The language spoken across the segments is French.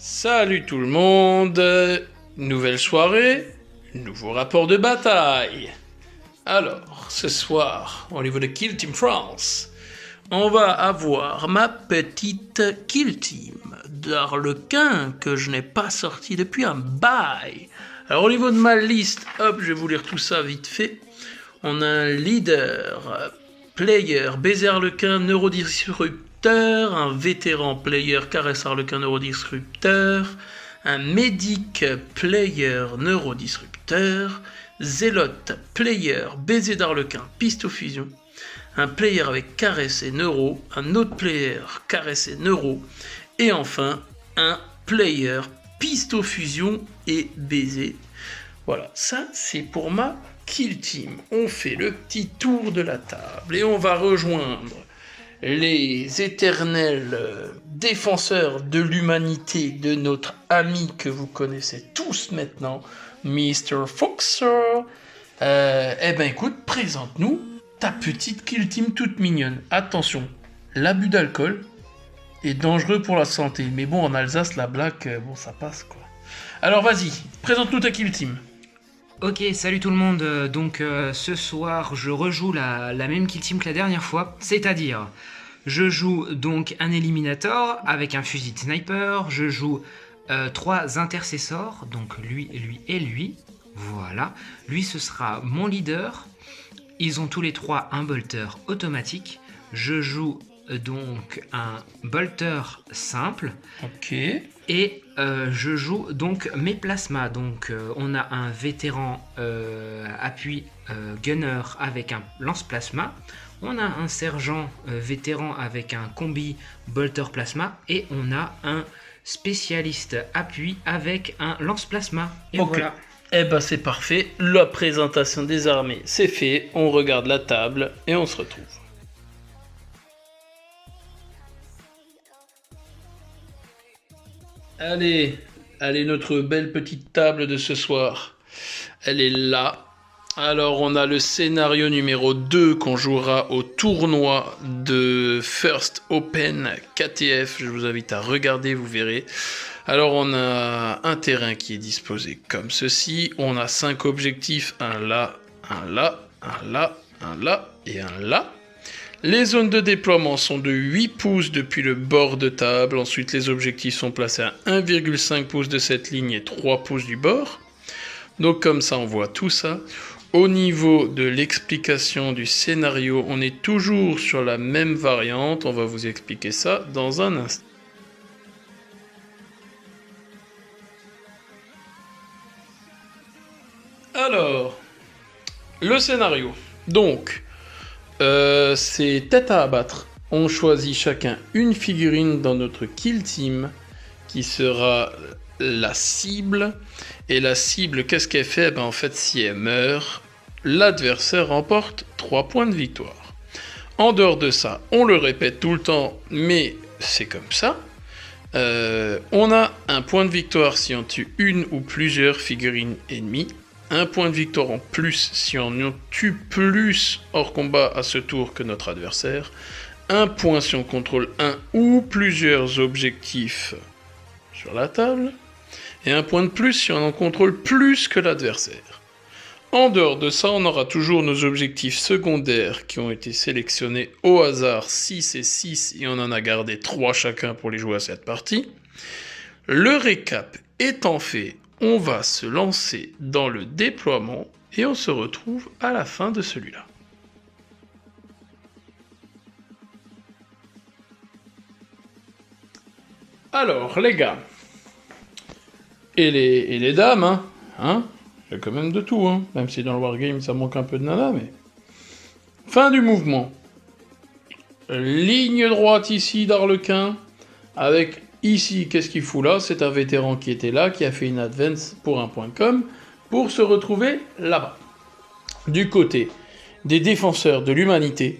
Salut tout le monde, nouvelle soirée, nouveau rapport de bataille. Alors, ce soir, au niveau de Kill Team France, on va avoir ma petite Kill Team d'Arlequin que je n'ai pas sorti depuis un bail. Alors au niveau de ma liste, hop, je vais vous lire tout ça vite fait. On a un leader, player, baiser Arlequin, neurodisrupteur, un vétéran player, caresse Arlequin, neurodisrupteur, un médic player, neurodisrupteur, zélote player, baiser d'Arlequin, pistofusion, un player avec caresse et neuro, un autre player, caresse et neuro, et enfin un player, pistofusion et baiser. Voilà, ça c'est pour ma Kill Team. On fait le petit tour de la table et on va rejoindre les éternels défenseurs de l'humanité de notre ami que vous connaissez tous maintenant, Mr. Foxer. Eh ben écoute, présente-nous ta petite Kill Team toute mignonne. Attention, l'abus d'alcool est dangereux pour la santé. Mais bon, en Alsace, la blague, bon, ça passe quoi. Alors vas-y, présente-nous ta Kill Team. Ok, salut tout le monde. Donc ce soir, je rejoue la même kill team que la dernière fois, c'est-à-dire, je joue donc un éliminator avec un fusil de sniper, je joue 3 intercessors, donc lui, lui et lui. Voilà, lui ce sera mon leader. Ils ont tous les trois un bolter automatique. Je joue donc un bolter simple. Ok. Et je joue donc mes plasmas. Donc on a un vétéran appui gunner avec un lance-plasma. On a un sergent vétéran avec un combi bolter plasma. Et on a un spécialiste appui avec un lance-plasma. Et ok. Voilà. Eh ben c'est parfait. La présentation des armées, c'est fait. On regarde la table et on se retrouve. Allez, notre belle petite table de ce soir. Elle est là. Alors, on a le scénario numéro 2 qu'on jouera au tournoi de First Open KTF. Je vous invite à regarder, vous verrez. Alors, on a un terrain qui est disposé comme ceci. On a 5 objectifs, un là, un là, un là, un là et un là. Les zones de déploiement sont de 8 pouces depuis le bord de table. Ensuite, les objectifs sont placés à 1,5 pouces de cette ligne et 3 pouces du bord. Donc comme ça, on voit tout ça. Au niveau de l'explication du scénario, on est toujours sur la même variante. On va vous expliquer ça dans un instant. Alors, le scénario. Donc, c'est tête à abattre. On choisit chacun une figurine dans notre kill team qui sera la cible. Et la cible, qu'est-ce qu'elle fait? En fait, si elle meurt, l'adversaire remporte 3 points de victoire. En dehors de ça, on le répète tout le temps, mais c'est comme ça. On a un point de victoire si on tue une ou plusieurs figurines ennemies. Un point de victoire en plus si on en tue plus hors combat à ce tour que notre adversaire. Un point si on contrôle un ou plusieurs objectifs sur la table. Et un point de plus si on en contrôle plus que l'adversaire. En dehors de ça, on aura toujours nos objectifs secondaires qui ont été sélectionnés au hasard 6 et 6 et on en a gardé 3 chacun pour les jouer à cette partie. Le récap étant fait, on va se lancer dans le déploiement et on se retrouve à la fin de celui-là. Alors les gars, et les dames, hein, il y a quand même de tout, hein, même si dans le wargame ça manque un peu de nana, mais... Fin du mouvement. Ligne droite ici d'Arlequin, avec... Ici, qu'est-ce qu'il fout là? C'est un vétéran qui était là, qui a fait une advance pour un point com, pour se retrouver là-bas. Du côté des défenseurs de l'humanité,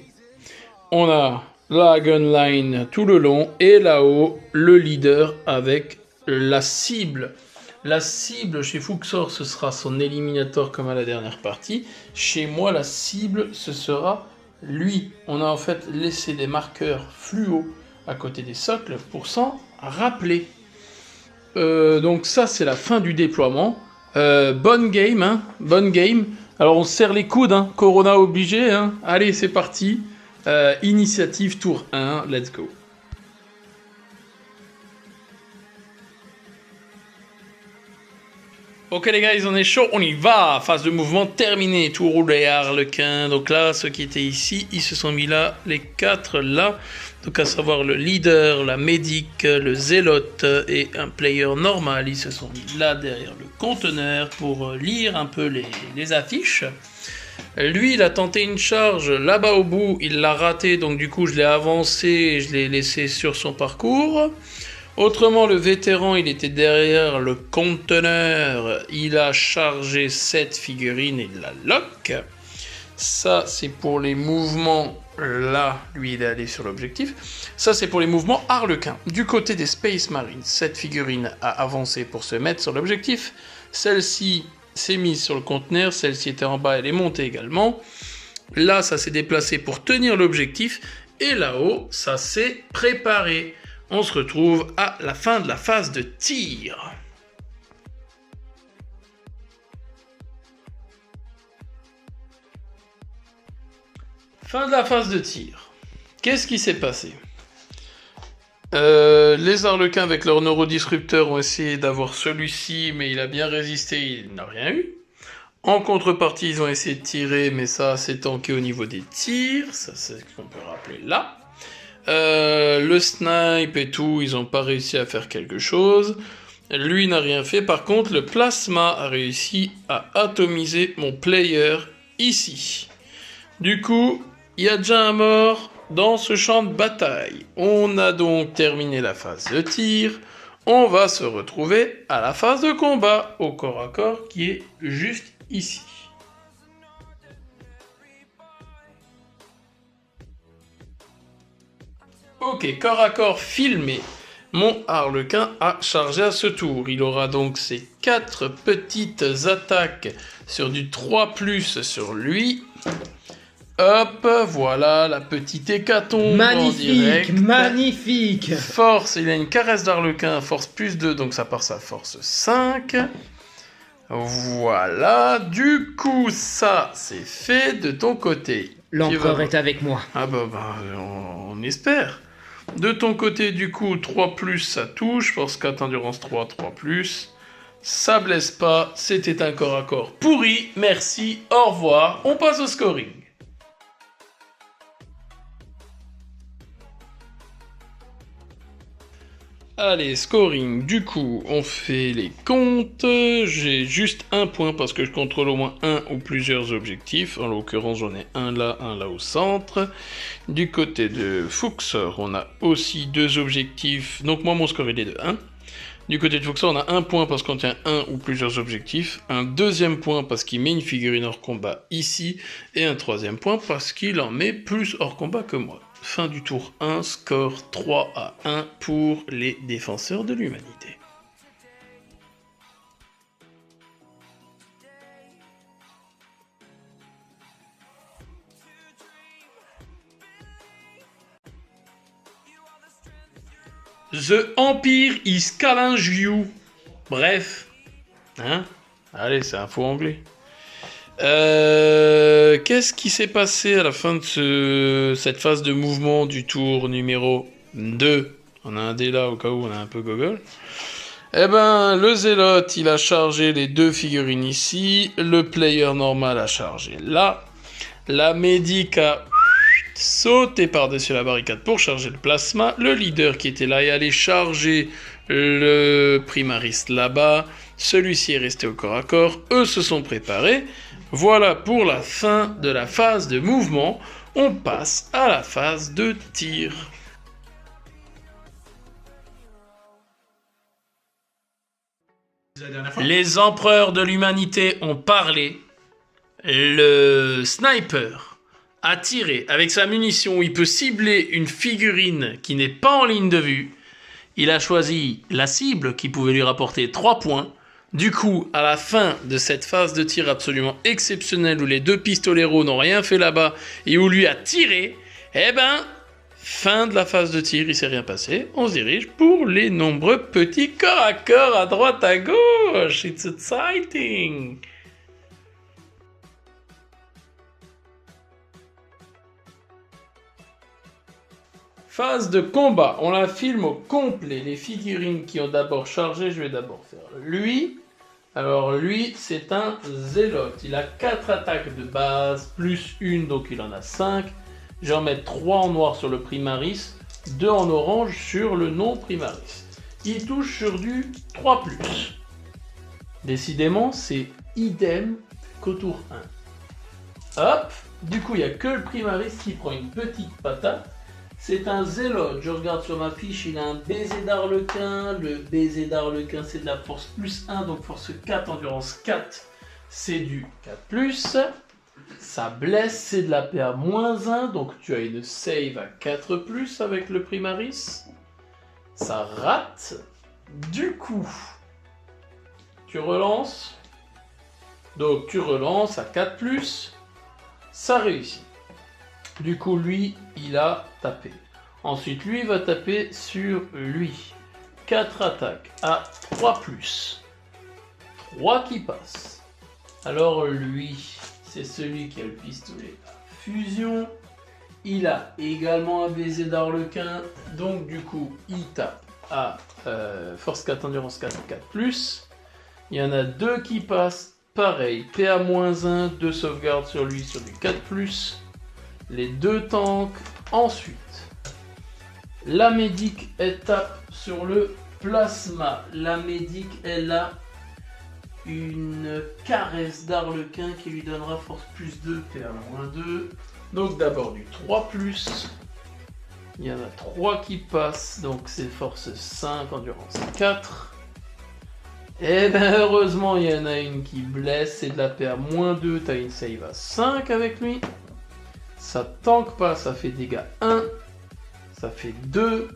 on a la gunline tout le long, et là-haut, le leader avec la cible. La cible chez Fuxor, ce sera son éliminator comme à la dernière partie. Chez moi, la cible, ce sera lui. On a en fait laissé des marqueurs fluo à côté des socles pour s'en rappeler. Donc ça, c'est la fin du déploiement. Bonne game, hein, bonne game. Alors on se serre les coudes, hein, Corona obligé. Hein. Allez, c'est parti. Initiative tour 1, let's go. Ok les gars, on est chaud, on y va. Phase de mouvement terminée, tour des harlequins. Donc là, ceux qui étaient ici, ils se sont mis là, les 4 là. Donc à savoir le leader, la médic, le zélote et un player normal. Ils se sont mis là derrière le conteneur pour lire un peu les affiches. Lui, il a tenté une charge là-bas au bout, il l'a raté. Donc du coup, je l'ai avancé et je l'ai laissé sur son parcours. Autrement, le vétéran, il était derrière le conteneur, il a chargé cette figurine et la lock. Ça, c'est pour les mouvements, là, lui, il est allé sur l'objectif. Ça, c'est pour les mouvements harlequins. Du côté des Space Marines, cette figurine a avancé pour se mettre sur l'objectif. Celle-ci s'est mise sur le conteneur, celle-ci était en bas, elle est montée également. Là, ça s'est déplacé pour tenir l'objectif. Et là-haut, ça s'est préparé. On se retrouve à la fin de la phase de tir. Fin de la phase de tir. Qu'est-ce qui s'est passé? Les harlequins avec leur neurodisrupteur ont essayé d'avoir celui-ci, mais il a bien résisté, il n'a rien eu. En contrepartie, ils ont essayé de tirer, mais ça s'est tanké au niveau des tirs. Ça, c'est ce qu'on peut rappeler là. Le snipe et tout, ils n'ont pas réussi à faire quelque chose. Lui n'a rien fait. Par contre, le plasma a réussi à atomiser mon player ici. Du coup, il y a déjà un mort dans ce champ de bataille. On a donc terminé la phase de tir. On va se retrouver à la phase de combat au corps à corps qui est juste ici. Ok, corps à corps filmé. Mon harlequin a chargé à ce tour. Il aura donc ses 4 petites attaques sur du 3+ sur lui. Hop, voilà la petite hécatombe. Magnifique, magnifique. Force, il a une caresse d'harlequin, force +2, donc ça part sa force 5. Voilà, du coup, ça, c'est fait de ton côté. L'empereur est avec moi. Ah bah, on espère. De ton côté, du coup, 3+, ça touche. Force 4, endurance 3, 3+. Ça blesse pas. C'était un corps à corps pourri. Merci, au revoir. On passe au scoring. Allez, scoring, du coup, on fait les comptes. J'ai juste un point parce que je contrôle au moins un ou plusieurs objectifs. En l'occurrence, j'en ai un là au centre. Du côté de Fuxor, on a aussi 2 objectifs. Donc moi, mon score, il est de 1. Du côté de Fuxor, on a un point parce qu'on tient un ou plusieurs objectifs. Un deuxième point parce qu'il met une figurine hors combat ici. Et un troisième point parce qu'il en met plus hors combat que moi. Fin du tour 1, score 3-1 pour les défenseurs de l'humanité. The Empire is challenge you. Bref. Hein? Allez, c'est un faux anglais. Qu'est-ce qui s'est passé à la fin de cette phase de mouvement du tour numéro 2? On a un dé là au cas où on a un peu gogol. Eh ben, le zélote, il a chargé les 2 figurines ici. Le player normal a chargé là. La médic a sauté par-dessus la barricade pour charger le plasma. Le leader qui était là est allé charger le primariste là-bas. Celui-ci est resté au corps à corps. Eux se sont préparés. Voilà pour la fin de la phase de mouvement. On passe à la phase de tir. Les empereurs de l'humanité ont parlé. Le sniper a tiré avec sa munition où il peut cibler une figurine qui n'est pas en ligne de vue. Il a choisi la cible qui pouvait lui rapporter 3 points. Du coup, à la fin de cette phase de tir absolument exceptionnelle où les 2 pistoleros n'ont rien fait là-bas et où lui a tiré, eh ben, Fin de la phase de tir, il s'est rien passé. On se dirige pour les nombreux petits corps à corps à droite à gauche. It's exciting. Phase de combat, on la filme au complet. Les figurines qui ont d'abord chargé, je vais d'abord faire lui. Alors lui, c'est un zélote. Il a 4 attaques de base, plus une, donc il en a 5. Je vais en mettre 3 en noir sur le primaris, 2 en orange sur le non primaris. Il touche sur du 3+. Décidément, c'est idem qu'au tour 1. Hop, du coup, il n'y a que le primaris qui prend une petite patate. C'est un zélote, je regarde sur ma fiche, il a un baiser d'arlequin. Le baiser d'arlequin, c'est de la force plus 1, donc force 4, endurance 4, c'est du 4+. Ça blesse, c'est de la PA -1, donc tu as une save à 4+ avec le primaris. Ça rate. Du coup, tu relances. Donc tu relances à 4+. Ça réussit. Du coup, lui, il a tapé. Ensuite, lui va taper sur lui. 4 attaques à 3+. 3 qui passent. Alors lui, c'est celui qui a le pistolet à fusion. Il a également un baiser d'arlequin. Donc du coup, il tape à force 4, endurance 4, 4+. Il y en a 2 qui passent. Pareil, PA -1, 2 sauvegardes sur lui sur du 4+. Les 2 tanks. Ensuite, la médic, elle tape sur le plasma. La médic, elle a une caresse d'arlequin qui lui donnera force +2, PA -2. Donc d'abord du 3+. Il y en a 3 qui passent, donc c'est force 5, endurance 4. Et ben heureusement, il y en a une qui blesse, c'est de la PA -2, t'as une save à 5 avec lui. Ça tank pas, ça fait dégâts 1. Ça fait 2.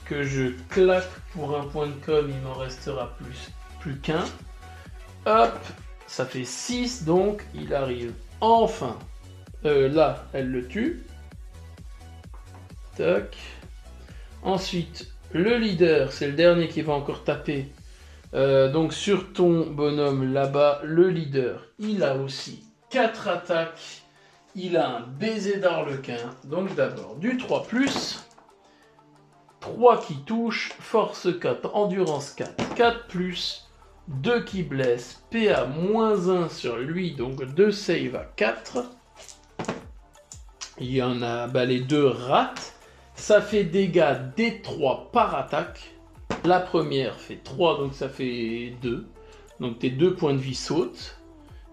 Que je claque pour un point de com, il m'en restera plus qu'un. Hop, ça fait 6, donc il arrive enfin. Là, elle le tue. Tac. Ensuite, le leader, c'est le dernier qui va encore taper. Donc sur ton bonhomme là-bas, le leader, il a aussi 4 attaques. Il a un baiser d'arlequin. Donc d'abord du 3+. 3 qui touche, force 4, endurance 4, 4+. 2 qui blesse, PA -1 sur lui, donc 2 save à 4. Il y en a, les 2 ratent. Ça fait dégâts D3 par attaque. La première fait 3, donc ça fait 2. Donc tes 2 points de vie sautent.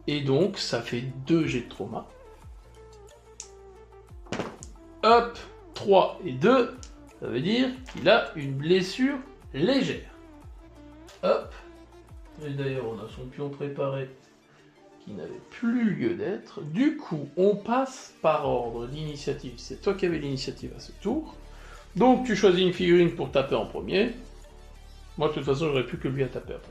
Et donc ça fait 2 jets de trauma. Hop, 3 et 2. Ça veut dire qu'il a une blessure légère. Hop. Et d'ailleurs, on a son pion préparé qui n'avait plus lieu d'être. Du coup, on passe par ordre d'initiative. C'est toi qui avais l'initiative à ce tour. Donc, tu choisis une figurine pour taper en premier. Moi, de toute façon, j'aurais plus que lui à taper après.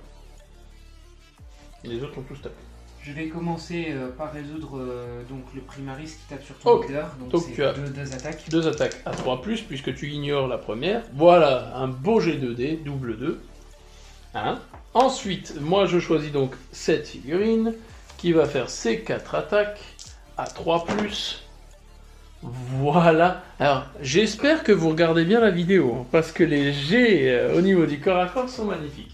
Et les autres ont tous tapé. Je vais commencer par résoudre donc le primaris qui tape sur ton leader. Donc c'est tu as 2 attaques. 2 attaques à 3+, puisque tu ignores la première. Voilà, un beau G2D, double 2. Hein. Ensuite, moi je choisis donc cette figurine qui va faire ses 4 attaques à 3+. Voilà. Alors, j'espère que vous regardez bien la vidéo, hein, parce que les jets au niveau du corps à corps sont magnifiques.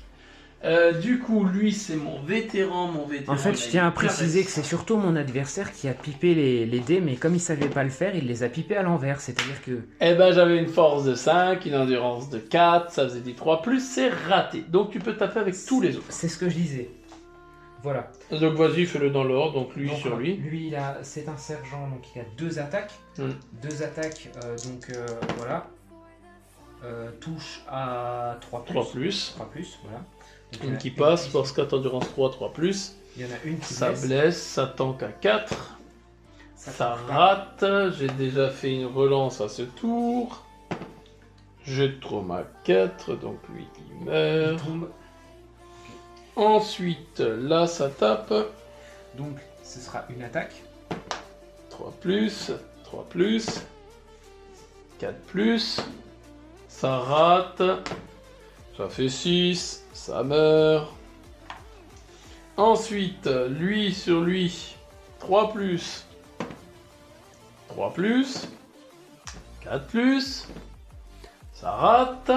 Du coup, lui, c'est mon vétéran. En fait, je tiens à préciser que c'est surtout mon adversaire qui a pipé les dés, mais comme il savait pas le faire, il les a pipés à l'envers, c'est-à-dire que... Eh ben, j'avais une force de 5, une endurance de 4, ça faisait des 3+, c'est raté. Donc, tu peux taper avec tous les autres. C'est ce que je disais. Voilà. Donc, vas-y, fais-le dans l'ordre, donc lui sur lui. Lui, c'est un sergent, donc il a 2 attaques. 2 attaques, voilà. Touche à 3+. 3+. Voilà. Donc, une qui passe, force 4, endurance 3, 3+. Il y en a une qui ça blesse, ça tank à 4. Ça rate. J'ai déjà fait une relance à ce tour. Jet de trauma 4, donc lui il meurt. Il tombe. Ensuite, là ça tape. Donc ce sera une attaque. 3+, 3+. 4+, ça rate, ça fait 6, ça meurt. Ensuite, lui sur lui, 3+, 3+, 4+, ça rate.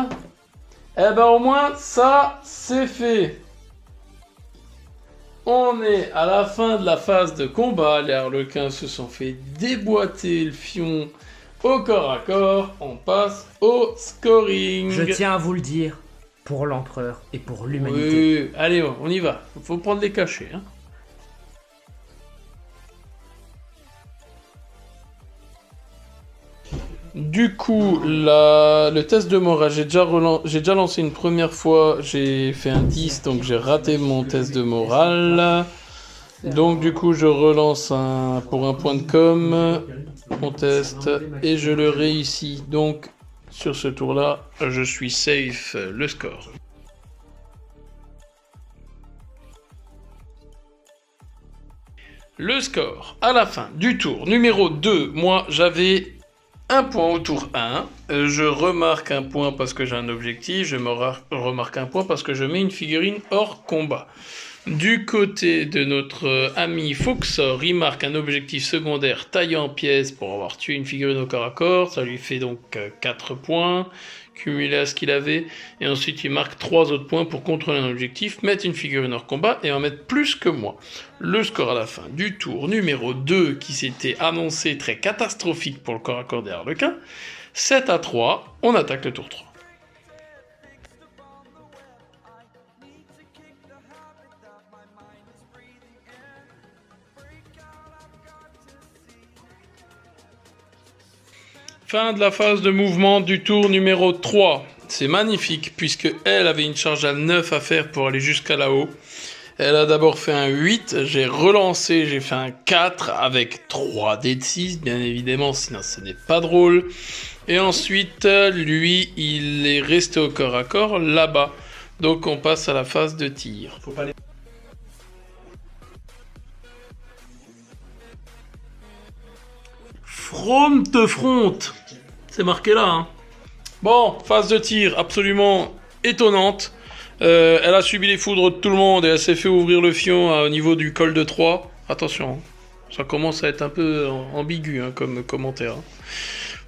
Eh ben au moins, ça, c'est fait. On est à la fin de la phase de combat. Les harlequins se sont fait déboîter le fion au corps à corps. On passe au scoring. Je tiens à vous le dire, pour l'empereur et pour l'humanité. Oui, allez, on y va. Faut prendre les cachets. Hein. Du coup, le test de morale, j'ai déjà lancé une première fois, j'ai fait un 10, donc j'ai raté mon test de morale. Donc du coup, je relance pour un point de com, mon test, et je le réussis. Donc, sur ce tour-là, je suis safe le score. Le score, à la fin du tour numéro 2, moi j'avais... un point au tour 1, je remarque un point parce que j'ai un objectif, je remarque un point parce que je mets une figurine hors combat. Du côté de notre ami Foxor, il marque un objectif secondaire taillé en pièces pour avoir tué une figurine au corps à corps, ça lui fait donc 4 points, cumulé à ce qu'il avait, et ensuite il marque 3 autres points pour contrôler un objectif, mettre une figurine hors combat et en mettre plus que moi. Le score à la fin du tour numéro 2 qui s'était annoncé très catastrophique pour le corps à corps des harlequins, 7-3, on attaque le tour 3. Fin de la phase de mouvement du tour numéro 3. C'est magnifique puisque elle avait une charge à 9 à faire pour aller jusqu'à là-haut. Elle a d'abord fait un 8, j'ai relancé, j'ai fait un 4 avec 3 dés de 6, bien évidemment, sinon ce n'est pas drôle. Et ensuite, lui, il est resté au corps à corps là-bas. Donc on passe à la phase de tir. Faut pas les... Front te front. C'est marqué là. Hein. Bon, phase de tir absolument étonnante. Elle a subi les foudres de tout le monde et elle s'est fait ouvrir le fion au niveau du col de 3. Attention, ça commence à être un peu ambigu hein, comme commentaire. Hein.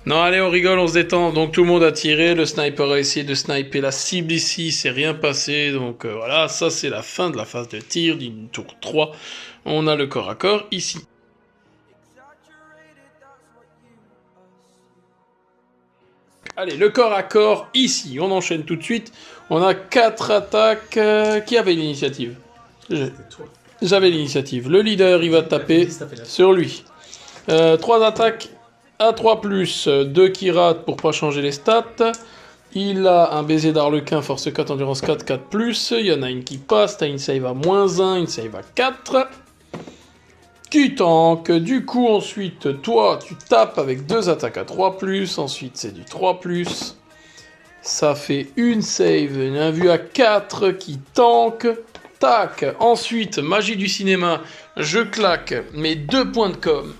Non, allez, on rigole, on se détend. Donc tout le monde a tiré, le sniper a essayé de sniper la cible ici, c'est rien passé. Donc voilà, ça c'est la fin de la phase de tir d'une tour 3. On a le corps à corps ici. Allez, le corps à corps, ici. On enchaîne tout de suite. On a 4 attaques. Qui avait l'initiative? J'avais l'initiative. Le leader, il va taper sur lui. 3 attaques à 3+. 2 qui ratent pour pas changer les stats. Il a un baiser d'arlequin, force 4, endurance 4, 4+. Il y en a une qui passe. T'as une save à -1, une save à 4. Qui tank. Du coup, ensuite, toi, tu tapes avec 2 attaques à 3+. Ensuite, c'est du 3+. Ça fait une save, une invue à 4 qui tank. Tac. Ensuite, magie du cinéma. Je claque mes 2 points de com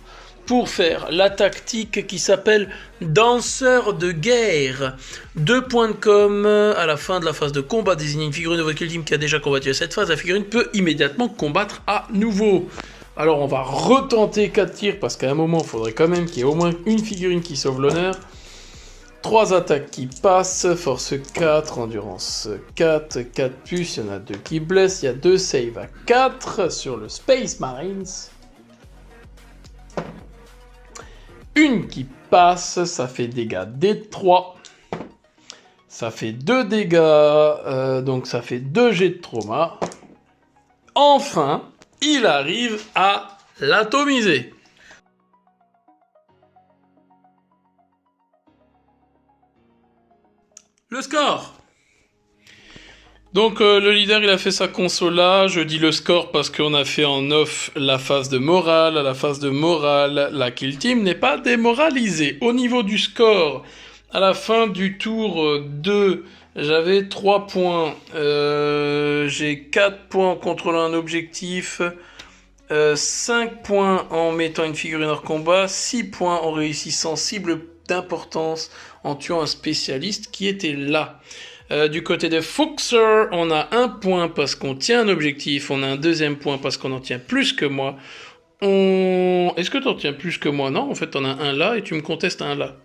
pour faire la tactique qui s'appelle danseur de guerre. 2 points de com à la fin de la phase de combat. Désignez une figurine de votre kill team qui a déjà combattu à cette phase. La figurine peut immédiatement combattre à nouveau. Alors on va retenter 4 tirs parce qu'à un moment il faudrait quand même qu'il y ait au moins une figurine qui sauve l'honneur. 3 attaques qui passent, force 4, endurance 4, 4+, il y en a 2 qui blessent, il y a 2 saves à 4 sur le Space Marines. Une qui passe, ça fait dégâts D3. Ça fait 2 dégâts, donc ça fait 2 jets de trauma. Enfin, il arrive à l'atomiser. Le score. Donc le leader il a fait sa console là, je dis le score parce qu'on a fait en off la phase de morale. À la phase de morale, la kill team n'est pas démoralisée. Au niveau du score, à la fin du tour 2, j'avais 3 points. J'ai 4 points en contrôlant un objectif. 5 points en mettant une figurine hors combat, 6 points en réussissant cible d'importance en tuant un spécialiste qui était là. Du côté de Fuxer, on a 1 point parce qu'on tient un objectif, on a un 2e point parce qu'on en tient plus que moi. Est-ce que tu en tiens plus que moi? Non, en fait, t'en as un là et tu me contestes un là.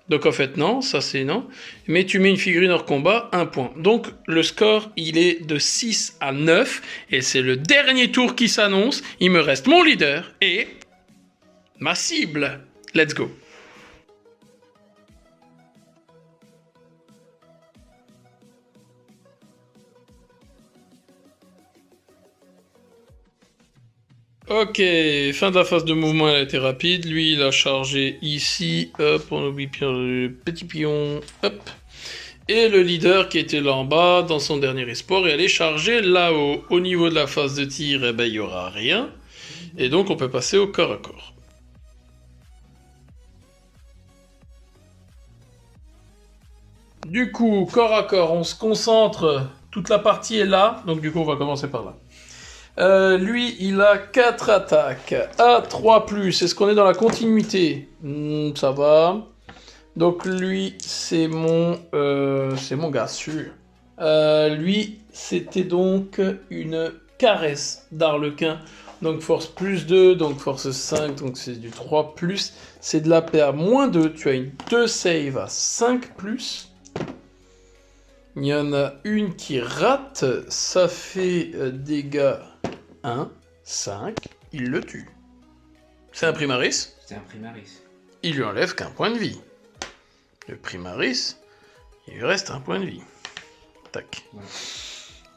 Donc en fait, non, ça c'est non. Mais tu mets une figurine hors combat, 1 point. Donc le score, il est de 6 à 9. Et c'est le dernier tour qui s'annonce. Il me reste mon leader et ma cible. Let's go. Ok, fin de la phase de mouvement, elle a été rapide. Lui, il a chargé ici. Hop, on oublie le petit pion. Hop. Et le leader qui était là en bas, dans son dernier espoir, est allé charger là-haut. Au niveau de la phase de tir, eh ben, il n'y aura rien. Et donc, on peut passer au corps à corps. Du coup, corps à corps, on se concentre. Toute la partie est là. Donc, du coup, on va commencer par là. Lui, il a 4 attaques à 3+. Est-ce qu'on est dans la continuité? Ça va. Donc lui, c'est mon gars sûr. Lui, c'était donc une caresse d'Arlequin. Donc force +2, donc force 5, donc c'est du 3+. C'est de la paix à -2. Tu as une 2 save à 5+. Il y en a une qui rate. Ça fait dégâts 1, 5. Il le tue. C'est un Primaris. C'est un Primaris. Il lui enlève qu'un point de vie. Le Primaris, il lui reste un point de vie. Tac. Ouais.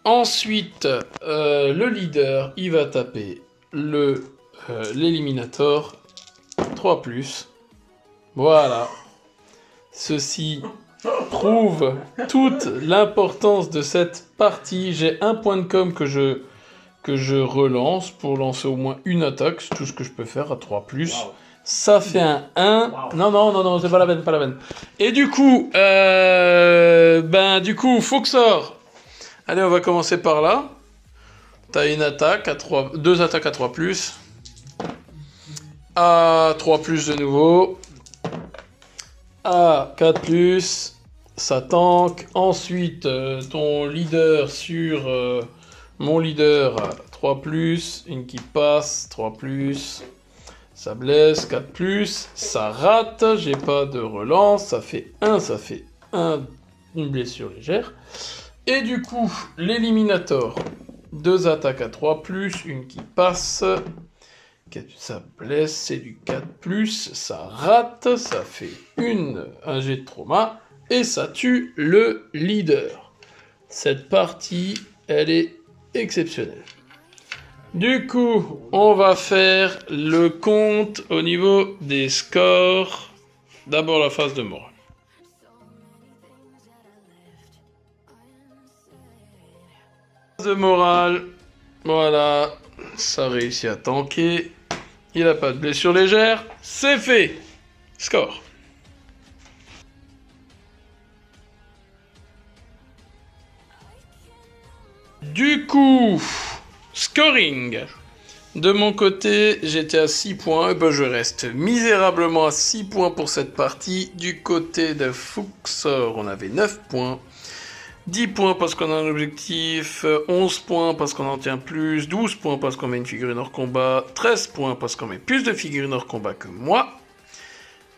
Ensuite, le leader, il va taper l'Eliminator. 3+. Voilà. Ceci prouve toute l'importance de cette partie. J'ai un point de com que je relance pour lancer au moins une attaque. C'est tout ce que je peux faire à 3+. Wow. Ça fait un 1. Wow. Non, c'est pas la peine. Et du coup, Fuxor. Allez, on va commencer par là. T'as une attaque à 3, 2 attaques à 3+. À 3+, de nouveau. À 4+. Ça tank. Ensuite, ton leader sur mon leader à 3+. Une qui passe, 3+. Ça blesse, 4+, ça rate, j'ai pas de relance, ça fait 1, une blessure légère. Et du coup, l'Eliminator, 2 attaques à 3+, une qui passe, ça blesse, c'est du 4+, ça rate, ça fait un jet de trauma, et ça tue le leader. Cette partie, elle est exceptionnelle. Du coup, on va faire le compte au niveau des scores. D'abord la phase de morale. Phase de morale, voilà, ça réussit à tanker. Il n'a pas de blessure légère, c'est fait. Score. Du coup... Scoring. De mon côté, j'étais à 6 points. Ben, je reste misérablement à 6 points pour cette partie. Du côté de Fuxor, on avait 9 points. 10 points parce qu'on a un objectif. 11 points parce qu'on en tient plus. 12 points parce qu'on met une figurine hors combat. 13 points parce qu'on met plus de figurines hors combat que moi.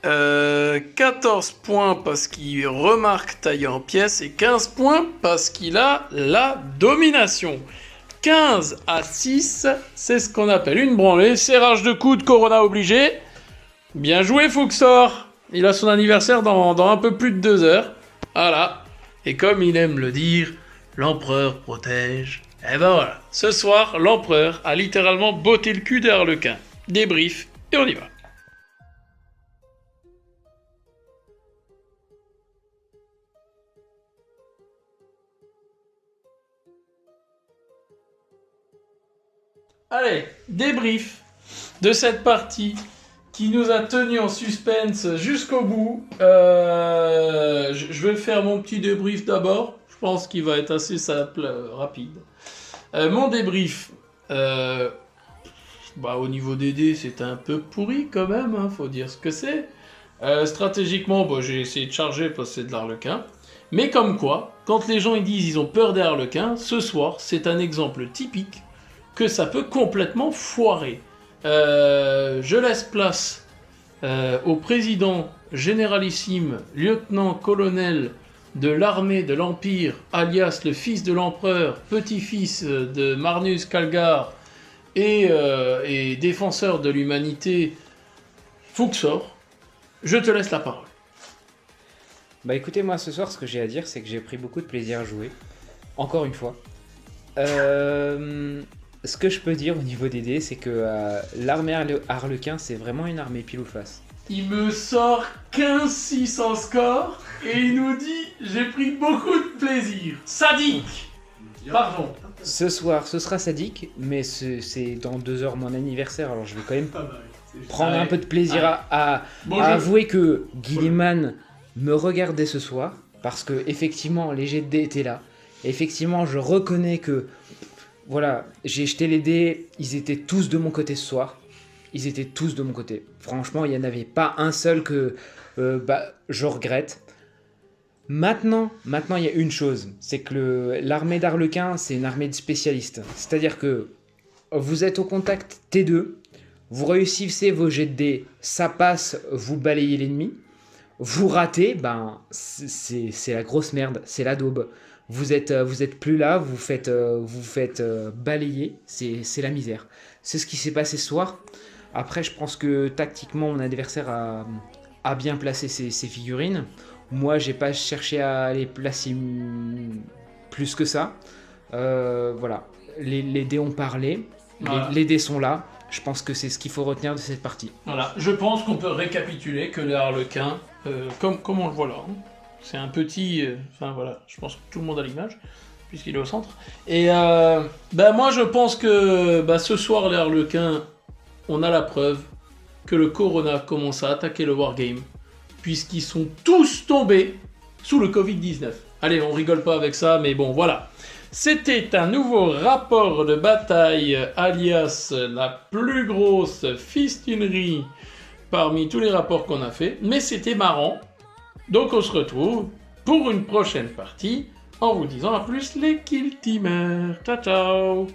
14 points parce qu'il remarque taillé en pièces. Et 15 points parce qu'il a la domination. 15 à 6, c'est ce qu'on appelle une branlée. Serrage de coude, Corona obligé. Bien joué, Fuxor. Il a son anniversaire dans un peu plus de 2 heures. Voilà. Et comme il aime le dire, l'empereur protège. Et ben voilà. Ce soir, l'empereur a littéralement botté le cul d'Arlequin. Débrief, et on y va. Allez, débrief de cette partie qui nous a tenu en suspense jusqu'au bout. Je vais faire mon petit débrief d'abord. Je pense qu'il va être assez simple, rapide. Mon débrief, au niveau des dés, c'était un peu pourri quand même, hein, faut dire ce que c'est. Stratégiquement, j'ai essayé de charger parce que c'est de l'Arlequin. Mais comme quoi, quand les gens ils disent ils ont peur des Harlequins, ce soir, c'est un exemple typique que ça peut complètement foirer. Je laisse place au président généralissime, lieutenant-colonel de l'armée de l'Empire, alias le fils de l'empereur, petit-fils de Marnus Calgar et défenseur de l'humanité, Fuxor. Je te laisse la parole. Bah écoutez, moi ce soir, ce que j'ai à dire, c'est que j'ai pris beaucoup de plaisir à jouer. Encore une fois. Ce que je peux dire au niveau des dés, c'est que l'armée Harlequin, c'est vraiment une armée pile ou face. Il me sort 15-6 en score et il nous dit « J'ai pris beaucoup de plaisir. Sadique !» Pardon. Ce soir, ce sera sadique, mais c'est dans 2 heures mon anniversaire, alors je vais quand même prendre un peu de plaisir à avouer que Guilliman me regardait ce soir, parce que effectivement les jets de dés étaient là. Et effectivement, je reconnais que voilà, j'ai jeté les dés, ils étaient tous de mon côté ce soir. Ils étaient tous de mon côté. Franchement, il n'y en avait pas un seul que je regrette. Maintenant, il y a une chose, c'est que l'armée d'Arlequin, c'est une armée de spécialistes. C'est-à-dire que vous êtes au contact T2, vous réussissez vos jets de dés, ça passe, vous balayez l'ennemi. Vous ratez, c'est la grosse merde, c'est la daube. Vous êtes plus là, vous faites balayer, c'est la misère. C'est ce qui s'est passé ce soir. Après, je pense que tactiquement, mon adversaire a bien placé ses figurines. Moi, j'ai pas cherché à les placer plus que ça. Voilà, les dés ont parlé, voilà. Les dés sont là. Je pense que c'est ce qu'il faut retenir de cette partie. Voilà, je pense qu'on peut récapituler que les Harlequins, comme on le voit là, hein, c'est un petit... voilà, je pense que tout le monde a l'image, puisqu'il est au centre. Et moi, je pense que ce soir, les Harlequins, on a la preuve que le Corona commence à attaquer le Wargame, puisqu'ils sont tous tombés sous le Covid-19. Allez, on rigole pas avec ça, mais bon, voilà. C'était un nouveau rapport de bataille, alias la plus grosse fistinerie parmi tous les rapports qu'on a fait, mais c'était marrant. Donc on se retrouve pour une prochaine partie en vous disant à plus les Kill Teamers. Ciao ciao.